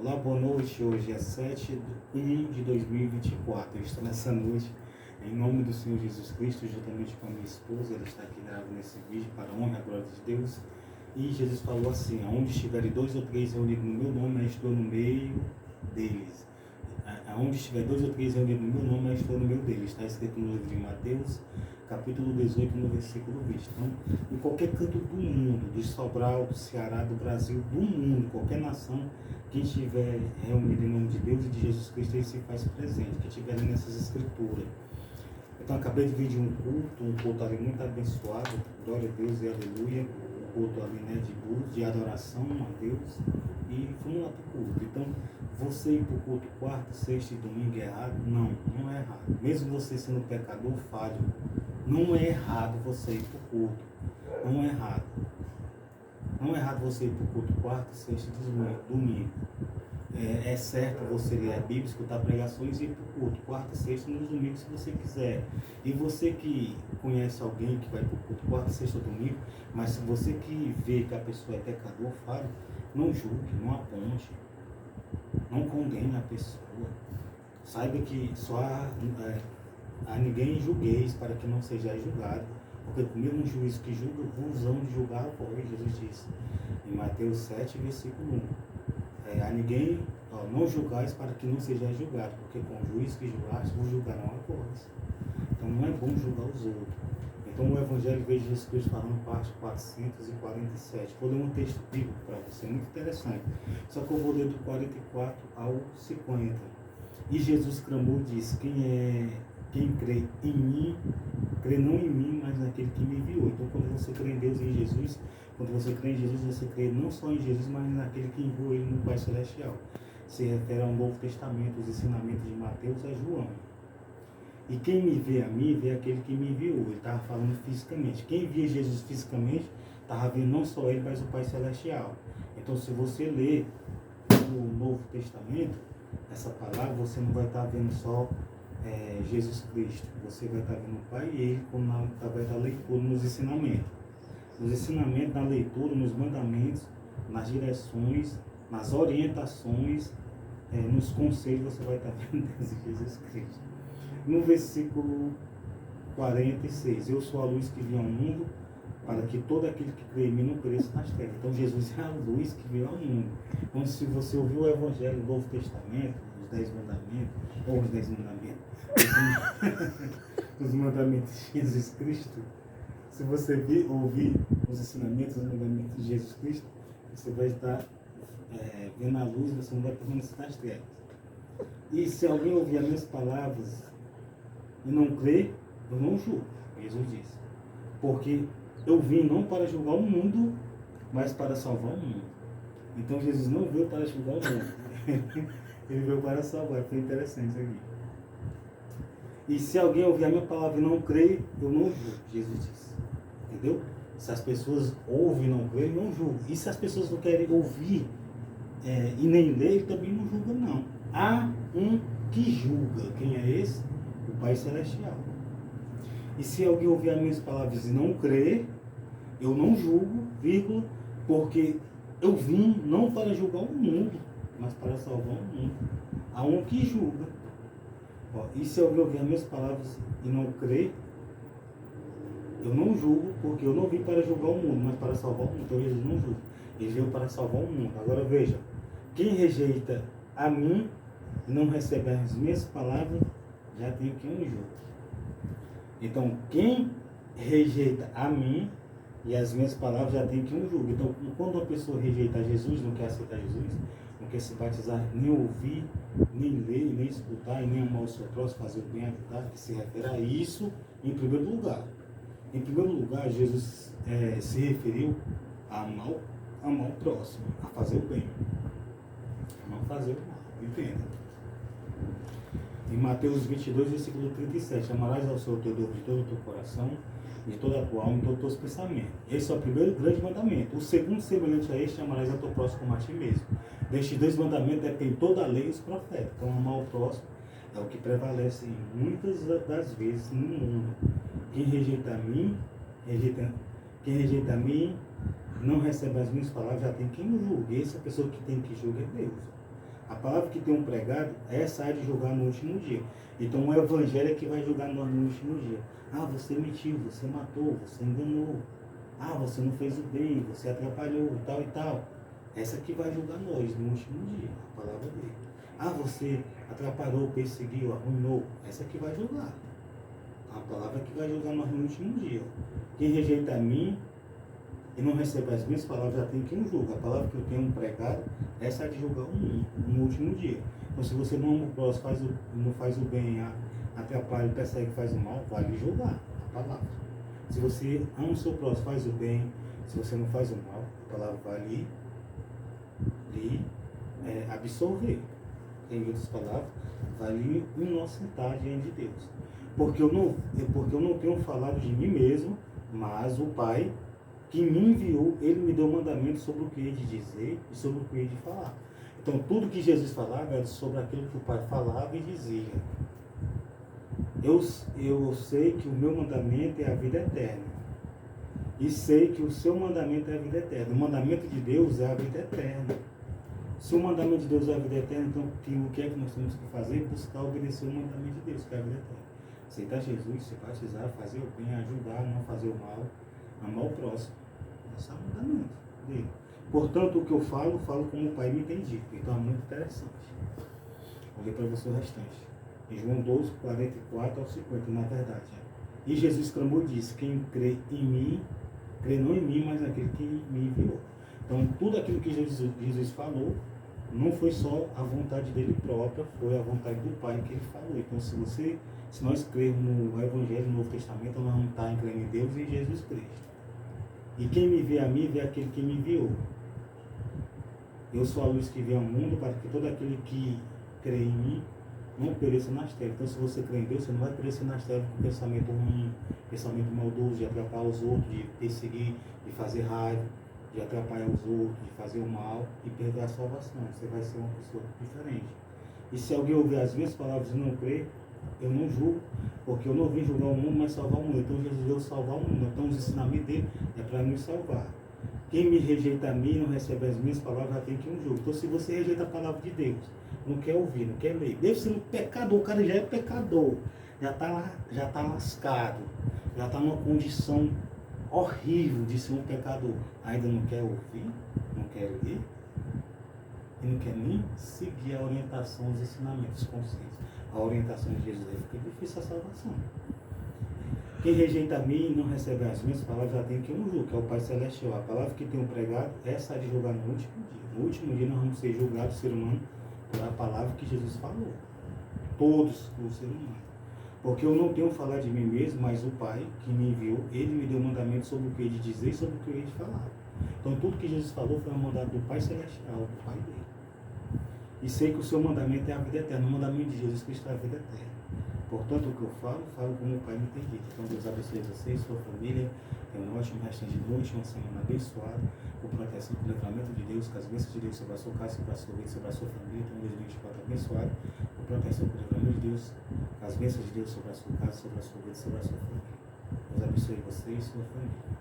Olá, boa noite. Hoje é 7/1/2024. Eu estou nessa noite em nome do Senhor Jesus Cristo, juntamente com a minha esposa. Ela está aqui gravando esse vídeo para a honra e a glória de Deus. E Jesus falou assim: aonde estiverem 2 ou 3 reunidos no meu nome, eu estou no meio deles. Aonde estiver 2 ou 3 reunidos no meu nome, eu estou no meio deles. Está escrito no livro de Mateus, capítulo 18, no versículo 20. Então, em qualquer canto do mundo, do Sobral, do Ceará, do Brasil, do mundo, qualquer nação, quem estiver reunido em nome de Deus e de Jesus Cristo, ele se faz presente, que estiver nessas escrituras. Então, acabei de vir de um culto ali muito abençoado, glória a Deus e aleluia, um culto ali, né, de adoração a Deus, e fomos lá para o culto. Então, você ir para o culto quarta, sexta e domingo é errado? Não, não é errado. Mesmo você sendo pecador, falho, não é errado você ir para o culto, não é errado. Não é errado você ir para o culto quarta, sexta e domingo. É certo você ler a Bíblia, escutar pregações e ir para o culto quarta, sexta e nos domingos, se você quiser. E você que conhece alguém que vai para o culto quarta, sexta ou domingo, mas se você que vê que a pessoa é pecador, fale, não julgue, não aponte, não condene a pessoa. Saiba que só a ninguém julgueis para que não sejais julgado. Porque o mesmo juízo que julga, vos hão de julgar agora, Jesus disse em Mateus 7, versículo 1. A ninguém, não julgais para que não sejais julgado, porque com o juízo que julgaste, vos julgarão agora. Então não é bom julgar os outros. Então o Evangelho veio de Jesus Cristo falando, parte 447. Vou ler um texto bíblico para você, muito interessante. Só que eu vou ler do 44 ao 50. E Jesus clamou e disse: quem crê em mim, crê não em mim, mas naquele que me enviou. Então, quando você crê em Deus e em Jesus, quando você crê em Jesus, você crê não só em Jesus, mas naquele que enviou ele no Pai Celestial. Se refere ao Novo Testamento, os ensinamentos de Mateus a João. E quem me vê a mim, vê aquele que me enviou. Ele estava falando fisicamente. Quem via Jesus fisicamente, estava vendo não só ele, mas o Pai Celestial. Então, se você ler o Novo Testamento, essa palavra, você não vai estar vendo só Jesus Cristo. Você vai estar vendo o Pai e ele, como através da leitura, nos ensinamentos. Nos ensinamentos, na leitura, nos mandamentos, nas direções, nas orientações, nos conselhos, você vai estar vendo Jesus Cristo. No versículo 46, eu sou a luz que veio ao mundo, para que todo aquele que crê em mim não pereça nas trevas. Então Jesus é a luz que veio ao mundo. Então, se você ouviu o Evangelho do Novo Testamento, os 10 mandamentos, ou os 10 mandamentos, os mandamentos de Jesus Cristo, se você ouvir os ensinamentos, os mandamentos de Jesus Cristo, você vai estar vendo a luz, você não vai permanecer nas trevas. E se alguém ouvir as minhas palavras e não crer, eu não julgo, Jesus disse. Porque eu vim não para julgar o mundo, mas para salvar o mundo. Então Jesus não veio para julgar o mundo. Ele veio para salvar. Foi interessante isso aqui. E se alguém ouvir a minha palavra e não crer, eu não julgo, Jesus disse. Entendeu? Se as pessoas ouvem e não creem, não julgo. E se as pessoas não querem ouvir e nem ler, ele também não julga, não. Há um que julga. Quem é esse? O Pai Celestial. E se alguém ouvir as minhas palavras e não crer, eu não julgo, vírgula, porque eu vim não para julgar o mundo, mas para salvar o mundo. Há um que julga. E se alguém ouvir as minhas palavras e não crer, eu não julgo, porque eu não vim para julgar o mundo, mas para salvar o mundo. Então Jesus não julga. Ele veio para salvar o mundo. Agora veja, quem rejeita a mim e não recebe as minhas palavras, já tem quem o julgue. Então, quem rejeita a mim e as minhas palavras, já tem quem o julgue. Então, quando uma pessoa rejeita Jesus, não quer aceitar Jesus, não quer se batizar, nem ouvir, nem ler, nem escutar, e nem amar o seu próximo, fazer o bem, ajudar, que se refere a isso em primeiro lugar. Em primeiro lugar, Jesus se referiu a amar o próximo, a fazer o bem, a não fazer o mal. Entenda? Em Mateus 22, versículo 37, amarás ao Senhor teu Deus de todo o teu coração, de toda a tua alma e de todos os teus pensamentos. Esse é o primeiro grande mandamento. O segundo, semelhante a este, amarás ao teu próximo como a ti mesmo. Destes 2 mandamentos depende toda a lei e os profetas. Então, amar o próximo é o que prevalece muitas das vezes no mundo. Quem rejeita a mim, não recebe as minhas palavras, já tem quem o julgue. Essa pessoa que tem que julgar é Deus. A palavra que tem um pregado, essa há de julgar no último dia. Então o evangelho é que vai julgar nós no último dia. Ah, você mentiu, você matou, você enganou. Ah, você não fez o bem, você atrapalhou, tal e tal. Essa que vai julgar nós no último dia, a palavra dele. Ah, você atrapalhou, perseguiu, arruinou. Essa que vai julgar. A palavra que vai julgar nós no último dia. Quem rejeita a mim e não recebe as minhas palavras, já tem quem julga. A palavra que eu tenho pregado, essa é de julgar o mundo no último dia. Então, se você não ama o próximo, não faz o bem, atrapalha, persegue, faz o mal, vai lhe julgar a palavra. Se você ama o seu próximo, faz o bem, se você não faz o mal, a palavra vai lhe absorver. Em outras palavras, vai lhe inocentar diante de Deus. Porque eu não tenho falado de mim mesmo, mas o Pai que me enviou, ele me deu mandamento sobre o que hei de dizer e sobre o que hei de falar. Então, tudo que Jesus falava era sobre aquilo que o Pai falava e dizia. Eu sei que o meu mandamento é a vida eterna. E sei que o seu mandamento é a vida eterna. O mandamento de Deus é a vida eterna. Se o mandamento de Deus é a vida eterna, então o que é que nós temos que fazer? Buscar obedecer o mandamento de Deus, que é a vida eterna. Aceitar Jesus, se batizar, fazer o bem, ajudar, não fazer o mal, amar o próximo. Esse é o mandamento dele. Portanto, o que eu falo como o Pai me tem dito. Então é muito interessante. Vou ler para você o restante. Em João 12, 44 ao 50, na verdade. E Jesus clamou e disse: quem crê em mim, crê não em mim, mas naquele que me enviou. Então, tudo aquilo que Jesus falou, não foi só a vontade dele própria, foi a vontade do Pai que ele falou. Então, se nós crermos no Evangelho, no Novo Testamento, nós vamos estar crendo em Deus e em Jesus Cristo. E quem me vê a mim, vê aquele que me enviou. Eu sou a luz que vem ao mundo, para que todo aquele que crê em mim não pereça nas trevas. Então, se você crê em Deus, você não vai perecer nas trevas com pensamento ruim, pensamento maldoso, de atrapalhar os outros, de perseguir, de fazer raiva, de atrapalhar os outros, de fazer o mal e perder a salvação. Você vai ser uma pessoa diferente. E se alguém ouvir as minhas palavras e não crer, eu não julgo, porque eu não vim julgar o mundo, mas salvar o mundo. Então Jesus veio salvar o mundo. Então os ensinamentos dele é para nos salvar. Quem me rejeita a mim e não recebe as minhas palavras, já tem que um julgo. Então se você rejeita a palavra de Deus, não quer ouvir, não quer ler, deve ser um pecador, o cara já é pecador, já está lascado, já está numa condição horrível de ser um pecador. Ainda não quer ouvir, não quer ler, e não quer nem seguir a orientação, os ensinamentos conscientes. A orientação de Jesus, aí fica difícil a salvação. Quem rejeita a mim e não recebe as minhas palavras, já tem que um julgo, que é o Pai Celestial. A palavra que tenho pregado, essa é de julgar no último dia. No último dia nós vamos ser julgados, ser humano, pela palavra que Jesus falou. Todos os seres humanos. Porque eu não tenho falado de mim mesmo, mas o Pai que me enviou, ele me deu mandamento sobre o que hei de dizer e sobre o que eu hei de falar. Então tudo que Jesus falou foi um mandado do Pai Celestial, do Pai dele. E sei que o seu mandamento é a vida eterna. O mandamento de Jesus Cristo é a vida eterna. Portanto, o que eu falo como o Pai me tem dito. Então, Deus abençoe você e sua família. Tenha um ótimo restante de noite, uma semana abençoada, com proteção, com livramento de Deus, com as bênçãos de Deus sobre a sua casa, sobre a sua vida, sobre a sua família. Tenha um 2024 abençoado, com proteção, com livramento de Deus, com as bênçãos de Deus sobre a sua casa, sobre a sua vida, sobre a sua família. Deus abençoe você e sua família.